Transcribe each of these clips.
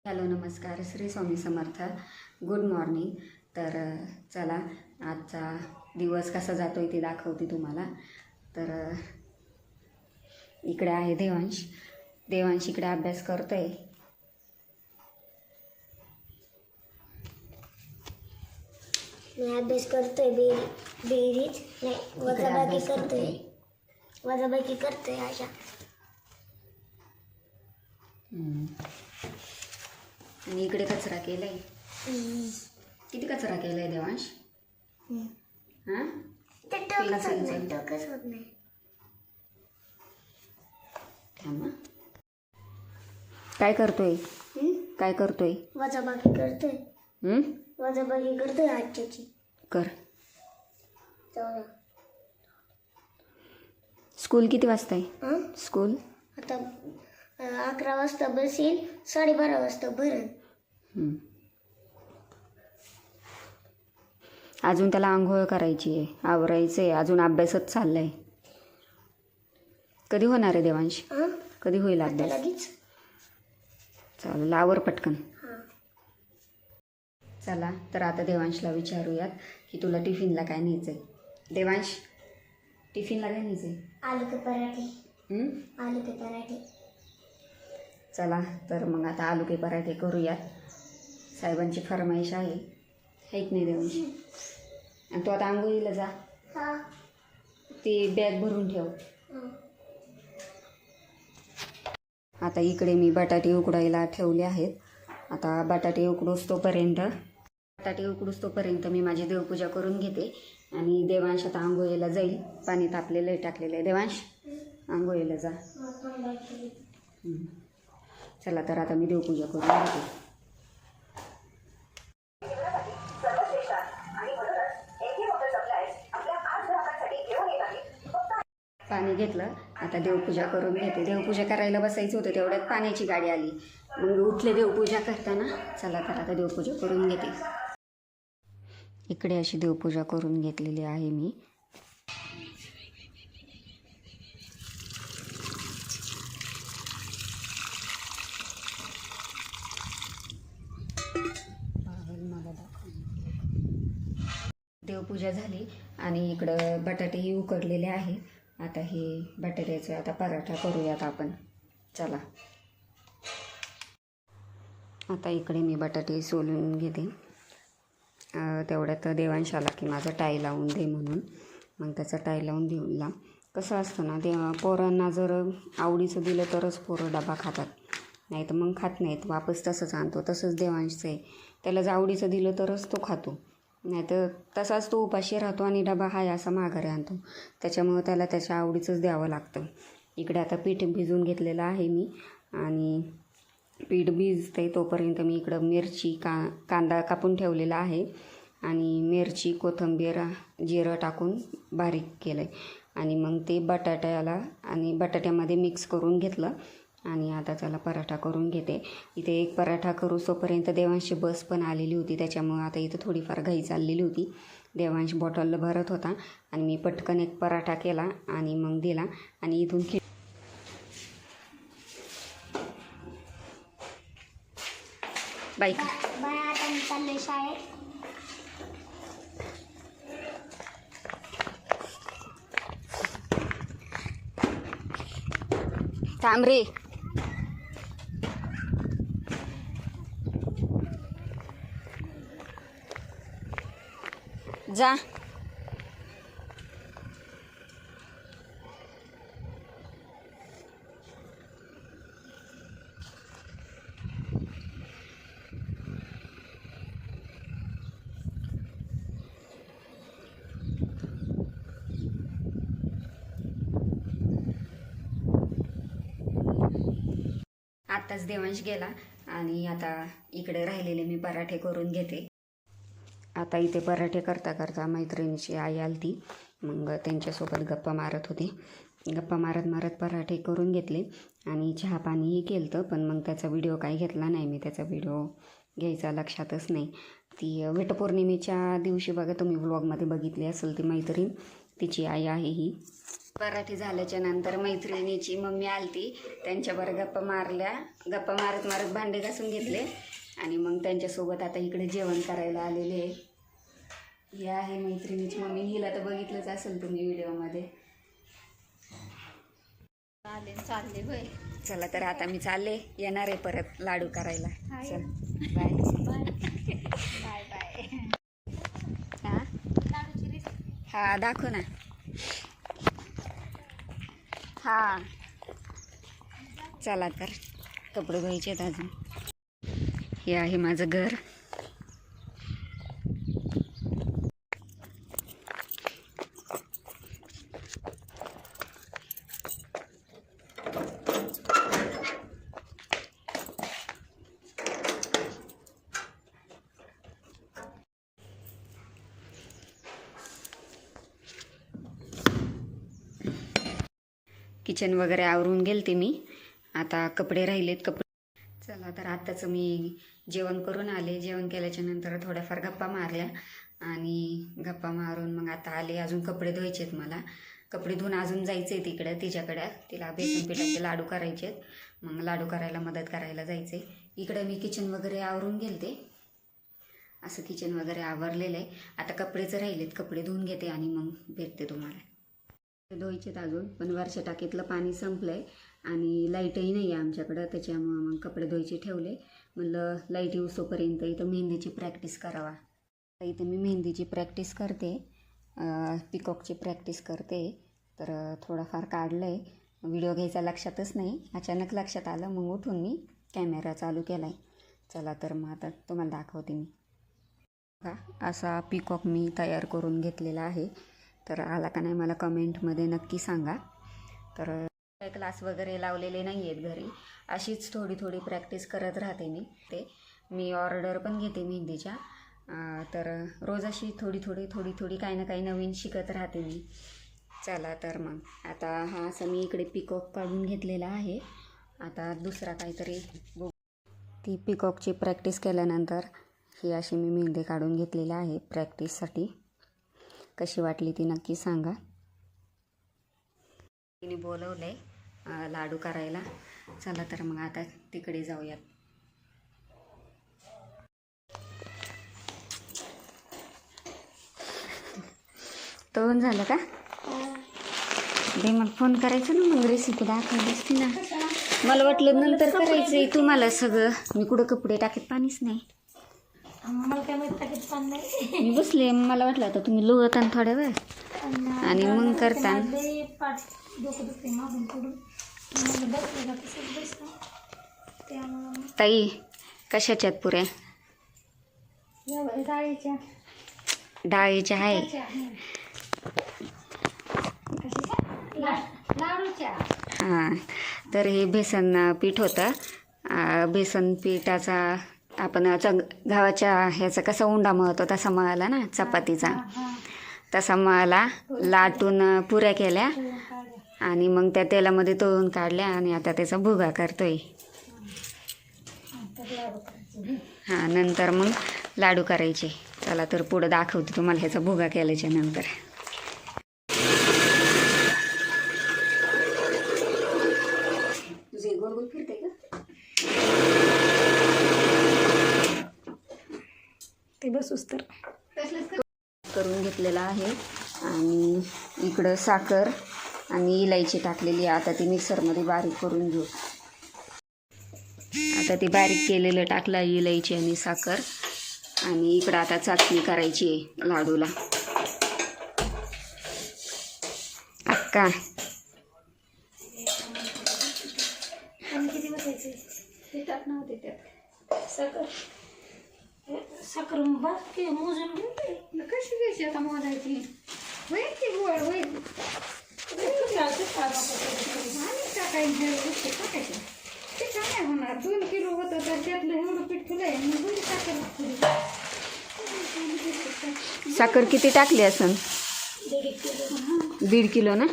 Hello नमस्कार, Shri Swami Samarth. Good morning. तर चला आजचा दिवस कसा जातो आहे ते दाखवते तुम्हाला. तर इकडे आहे देवांश इकडे अभ्यास करतो आहे. मी अभ्यास करतोय. बेरीज नाही, वजाबाकी करतोय अशा. आणि इकडे कचरा केलाय. किती कचरा केलाय देवांश? हां, ते टोकच होत नाही. थांबा. काय करतोय? वजाबाकी करतोय आजच्याची. कर. जाऊ. स्कूल किती वाजता आहे? स्कूल आता 11 वाजता बस येईल, 12:30 वाजता भरण. अजून त्याला आंघोळ करायची आहे, आवरायचं आहे, अजून अभ्यासच चाललाय. कधी होणार आहे देवांश? कधी होईल अभ्यास? लगेच. चालेल, आवर पटकन. चला तर आता देवांशला विचारूयात की तुला टिफिनला काय न्यायचं आहे. देवांश, टिफिनला काय न्यायचं आहे? आलू के पराठे. चला तर मग आता आलू के पराठे करूयात. साहेबांची फरमाईश आहे, की नाही देवांश? आणि तू आता आंघोळीला जा. ती बॅग भरून ठेव. आता इकडे मी बटाटे उकडायला ठेवले आहेत. आता बटाटे उकडूस तोपर्यंत मी माझी देवपूजा करून घेते. आणि देवांश आता आंघोळीला जाईल. पाणी तापलेलं आहे, टाकलेलं आहे. देवांश, आंघोळीला जा. चला तर आता मी देवपूजा करून घेते. पाणी घेतलं, आता देवपूजा करून घेते. देवपूजा करायला बसायचं होतं, तेवढ्यात पाण्याची गाडी आली. मग उठले देवपूजा करताना. चला तर आता देवपूजा करून घेते. इकडे अशी देवपूजा करून घेतलेली आहे मी. देवपूजा झाली आणि इकडं बटाटेही उकडलेले आहे. आता हे बटाट्याचं आता पराठा करूयात आपण. चला. आता इकडे मी बटाटे सोलून घेते. तेवढ्यात देवांश आला की माझा टाय लावून दे म्हणून. मग त्याचा टाय लावून दिला. कसं असतं ना, पोरांना जर आवडीचं दिलं तरच पोरं डबा खातात, नाही तर मग खात नाहीत. वापस तसंच आणतो. तसंच देवांशचं आहे, त्याला जर आवडीचं दिलं तरच तो खातो, नाही तर तसाच तो उपाशी राहतो आणि डबा हाय असा माघारी आणतो. त्याच्यामुळं त्याला त्याच्या आवडीचंच द्यावं लागतं. इकडे आता पीठ भिजवून घेतलेलं आहे मी. आणि पीठ भिजते तोपर्यंत मी इकडं मिरची कांदा कापून ठेवलेला आहे. आणि मिरची, कोथिंबीर, जिरं टाकून बारीक केलं आहे. आणि मग ते बटाट्यामध्ये मिक्स करून घेतलं. आणि आता त्याला पराठा करून घेते. इथे एक पराठा करू तोपर्यंत देवांशची बस पण आलेली होती, त्याच्यामुळं आता इथं थोडीफार घाई चाललेली होती. देवांश बॉटल भरत होता आणि मी पटकन एक पराठा केला आणि मग दिला. आणि इथून बाईक आता मी चाललोय शाळेत. थांब रे. जा. आत्ताच देवांश गेला आणि आता इकडे राहिलेले मी पराठे करून घेते. आता इथे पराठे करता करता मैत्रिणीची आई आलती. मग त्यांच्यासोबत गप्पा मारत होते. गप्पा मारत पराठे करून घेतले आणि चहा पाणीही केलं. पण मग त्याचा व्हिडिओ काही घेतला नाही मी. त्याचा व्हिडिओ घ्यायचा लक्षातच नाही. ती वटपौर्णिमेच्या दिवशी बघा, तुम्ही व्लॉगमध्ये बघितली असेल ती मैत्रीण. तिची आई आहे ही. पराठे झाल्याच्या नंतर मैत्रिणीची मम्मी आलती, त्यांच्याबरोबर गप्पा मारत मारत भांडे घासून घेतले आणि मग त्यांच्यासोबत आता इकडे जेवण करायला आलेले आहे. ही आहे मैत्रिणीची मम्मी. हिला तर बघितलंच असेल तुम्ही व्हिडिओमध्ये. चालले होय. चला तर आता मी चालले, येणार आहे परत लाडू करायला. चल बाय बाय बाय. हा दाखव ना. हा चला तर कपडे धुवायचे आहेत अजून. हे आहे माझं घर. किचन वगैरे आवरून गेलते मी. आता कपडे राहिलेत. चला तर आत्ताचं मी जेवण करून आले. जेवण केल्याच्या नंतर थोड्याफार गप्पा मारल्या आणि गप्पा मारून मग आता आले. अजून कपडे धुवायचे आहेत मला. कपडे धुवून अजून जायचं आहे तिकडं तिच्याकडं. तिला बेसन पिठाचे लाडू करायचे आहेत. मग लाडू करायला मदत करायला जायचं आहे. इकडं मी किचन वगैरे आवरून गेलते. असं किचन वगैरे आवरलेलं आहे. आता कपडेच राहिलेत. कपडे धुवून घेते आणि मग भेटते तुम्हाला. धुवायचेत अजून, पण वरच्या टाकीतलं पाणी संपलं आहे आणि लाईटही नाही आहे आमच्याकडं. त्याच्यामुळं मग कपडे धुवायचे ठेवले. म्हणलं लाईट येऊसोपर्यंत इथं मेहंदीची प्रॅक्टिस करावा. इथं मी मेहंदीची प्रॅक्टिस करते, पिकॉकची प्रॅक्टिस करते. तर थोडंफार काढलं आहे. व्हिडिओ घ्यायचा लक्षातच नाही, अचानक लक्षात आलं. मग उठून मी कॅमेरा चालू केला आहे. चला तर मग आता तुम्हाला दाखवते मी. असा पिकॉक मी तयार करून घेतलेला आहे. तर आला का नाही मला कमेंटमध्ये नक्की सांगा. तर काही क्लास वगैरे लावलेले नाही आहेत घरी. अशीच थोडी थोडी प्रॅक्टिस करत राहते मी ऑर्डर पण घेते मेहंदीच्या. तर रोज अशी थोडी थोडी काही ना काही नवीन शिकत राहते मी. चला तर मग आता हा असं मी इकडे पिकॉक काढून घेतलेला आहे. आता दुसरा काहीतरी बघू. ती पिकॉकची प्रॅक्टिस केल्यानंतर ही अशी मी मेहंदी काढून घेतलेली आहे प्रॅक्टिससाठी. कशी वाटली ती नक्की सांगा. तिने बोलवलं आहे लाडू करायला. चला तर मग आता तिकडे जाऊयात. तळून झालं का? दे मग फोन करायचा ना, मग रेसिपी दाखवली असती ना. मला वाटलं नंतर करायचं आहे तुम्हाला सगळं. मी कुठं कपडे टाकीत पाणीच नाही. मला काय माहिती टाकीत पाणी नाही. मी बसले, मला वाटलं आता तुम्ही लोळता थोड्या वेळ आणि मग करता. ताई कशाच्यात पुऱ्या? डाळीच्या आहे. हां, तर हे बेसन पीठ होतं. बेसन पिठाचा आपण गव्हाच्या ह्याचा कसा उंडा मळतो तसा मळाला ना, चपातीचा तसा मळाला. लाटून पुऱ्या केल्या आणि मग त्या तेलामध्ये तळून काढल्या आणि आता त्याचा भुगा करतोय. हां, नंतर मग लाडू करायचे. चला तर पुढं दाखवते तुम्हाला ह्याचा भुगा केल्याच्या नंतर. तुझे गोल गोल फिरते का? ते बसूस तर करून घेतलेला आहे आणि इकडं साखर आणि इलायची टाकलेली आहे. आता ती मिक्सरमध्ये बारीक करून घेऊ. आता ती बारीक केलेलं टाकलं इलायची आणि साखर. आणि इकडं आता चाचणी करायची आहे लाडूला. अक्का किती बसायचे ते टाकणं होते त्यात साखर बाकी मोजून घेते. कशी घ्यायची आता मोजायची? होईल की गोळ होईल. टाकायचं ते काय होणार? 2 किलो होतं तर त्यातलं एवढं पीठ फुलंय. मग साखर साखर किती टाकली असन? 1.5 किलो ना?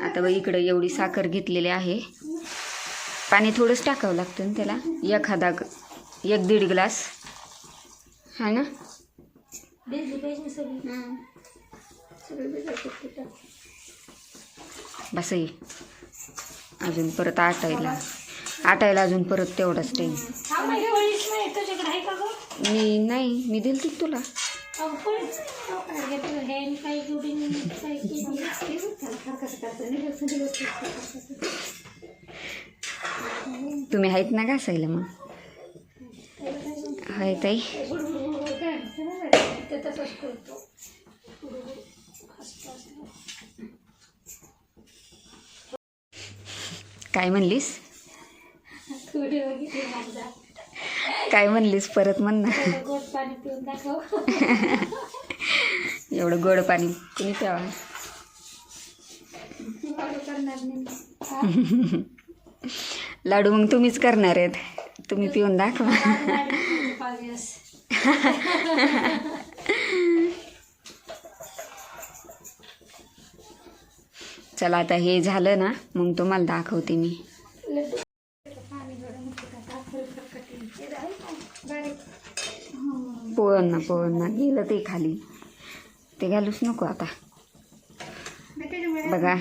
आता बघ इकडे एवढी साखर घेतलेली आहे पाणी थोडंच टाकावं लागतं ना त्याला, एखादा 1-1.5 ग्लास, हा ना. भिजली पाहिजे सगळी. सगळं भिजायचं पिठात. बस अजून परत आटायला अजून परत तेवढाच टाईम. तुझ्याकडे आहे का गं? मी दिली ती तुला. तुम्ही आहेत ना घासायला मग? हाय ताई. काय म्हणलीस? काय म्हणलीस परत म्हण ना. गोड पाणी पिऊन दाखव. एवढं गोड पाणी कुणी प्यावं? लाडू मग तुम्हीच करणार आहेत, तुम्ही पिऊन दाखवा. चला आता हे झालं ना मग तुम्हाला दाखवते मी. पोळण ना गेलं ते खाली, ते घालूच नको आता. बघा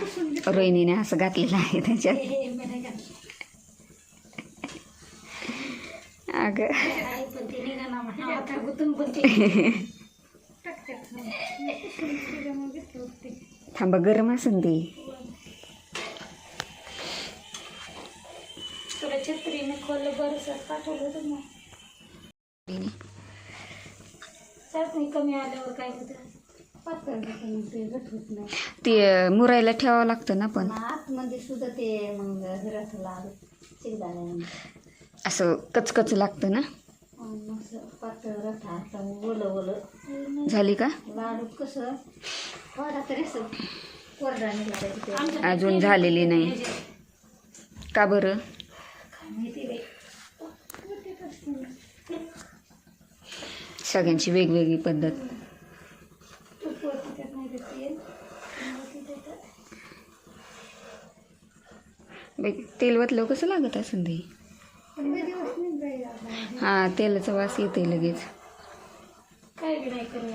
रोहिणीने असं घातलेलं आहे त्याच्यात. अगं थांबा, गरम असेल ते. तुला छत्रीने खोललं बरं पाठवलं होतं ना. चटणी कमी आल्यावर काय होतं, पातळ ते घट होत नाही. ते मुरायला ठेवावं लागतं ना पण आतमध्ये सुद्धा ते मग घरात लाडू चिकदाणे असं कचकच लागतं ना. पातळ रथा आता ओलं झाली का? लाडू कसं वाडा तरी असं कोरडा निघाला. अजून झालेली नाही का बरं? माहिती रे, सगळ्यांची वेगवेगळी पद्धत. बाई तेल वतलं कसं लागत असेल ते. हा तेलाचा वास येते लगेच. काय नाही करत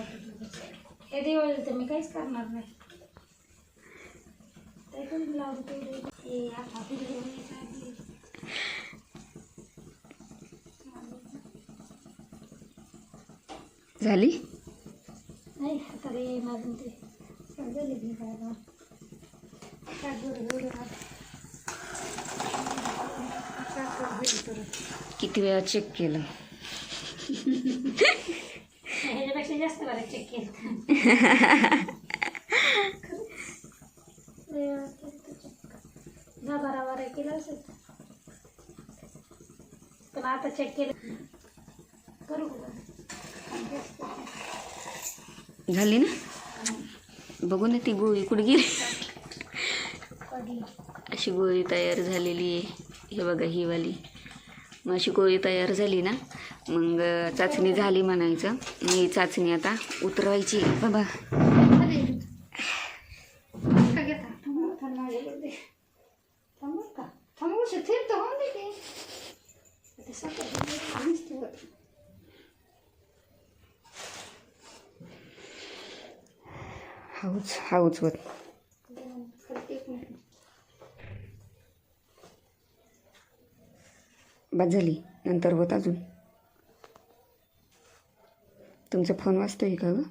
हे दिवाळीला तर मी काहीच करणार नाही. झाली नाही आता रे माझं ते समजले मी किती वेळा चेक केलं. ह्याच्यापेक्षा जास्त वेळा चेक केलं. दहा 12 वेळा केलं असेल पण आता चेक केलं. करू झाली ना. बघू ना ती गोळी कुठे गेली. अशी गोळी तयार झालेली आहे. हे बघा ही वाली. मग अशी गोळी तयार झाली ना मग चाचणी झाली म्हणायचं. मग ही चाचणी आता उतरवायची बाबा. हाऊच होत. बस झाली, नंतर होत अजून. तुमचा फोन वाजतोय का ग?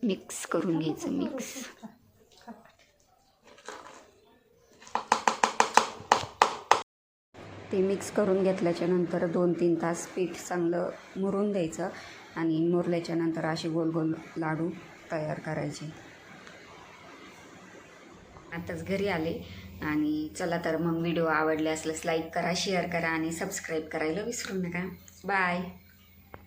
मिक्स करून घ्यायचं. मिक्स ते मिक्स करून घेतल्याच्या नंतर 2-3 तास पीठ चांगलं मुरून द्यायचं आणि मुरल्याच्या नंतर असे गोल गोल लाडू तयार करायचे. आताच घरी आले आणि चला तर मग व्हिडिओ आवडले असल्यास लाईक करा, शेअर करा आणि सबस्क्राईब करायला विसरू नका. बाय.